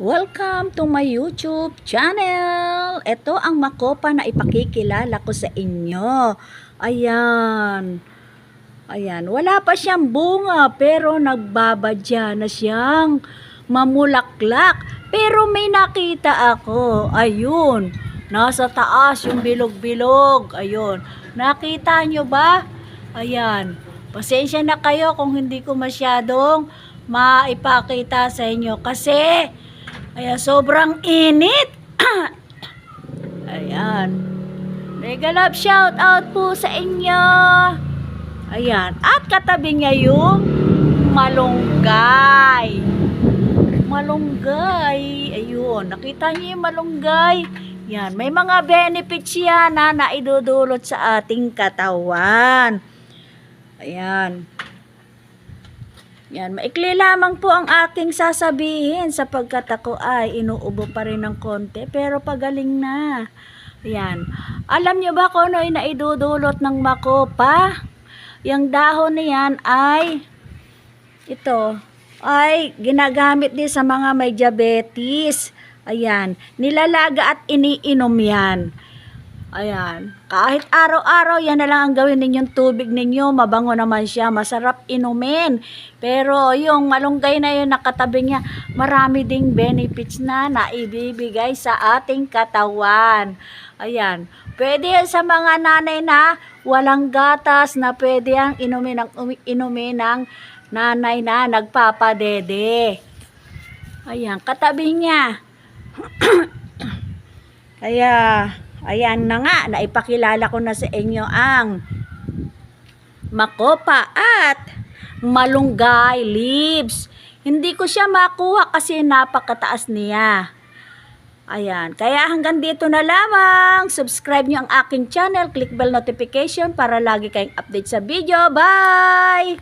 Welcome to my YouTube channel. Ito ang makopa na ipakikilala ko sa inyo. Ayan. Ayan. Wala pa siyang bunga pero nagbabadya na siyang mamulaklak. Pero may nakita ako. Ayun. Nasa taas yung bilog-bilog. Ayun. Nakita nyo ba? Ayan. Pasensya na kayo kung hindi ko masyadong maipakita sa inyo kasi ayan, sobrang init. Ayan. Mega love shout out po sa inyo. Ayan. At katabi niya yung malunggay. Malunggay. Ayun. Nakita niyo yung malunggay? Yan. May mga benefits yan na naidudulot sa ating katawan. Ayan. Yan, maikli lamang po ang aking sasabihin sapagkat ako ay inuubo pa rin ng konti pero pagaling na. Yan. Alam nyo ba kung ano ay naidudulot ng makopa? Yung dahon na yan ay ito ay ginagamit din sa mga may diabetes. Ayan, nilalaga at iniinom yan. Ayan, kahit araw-araw yan na lang ang gawin ninyong tubig ninyo, mabango naman siya, masarap inumin. Pero yung malunggay na yun nakatabi niya, marami ding benefits na naibibigay sa ating katawan. Ayan, pwede yan sa mga nanay na walang gatas na pwede ang inumin ng nanay na nagpapadede. Ayan, katabi niya. Ayan na nga, naipakilala ko na sa inyo ang makopa at malunggay leaves. Hindi ko siya makuha kasi napakataas niya. Ayan, kaya hanggang dito na lamang. Subscribe nyo ang aking channel, click bell notification para lagi kayong update sa video. Bye!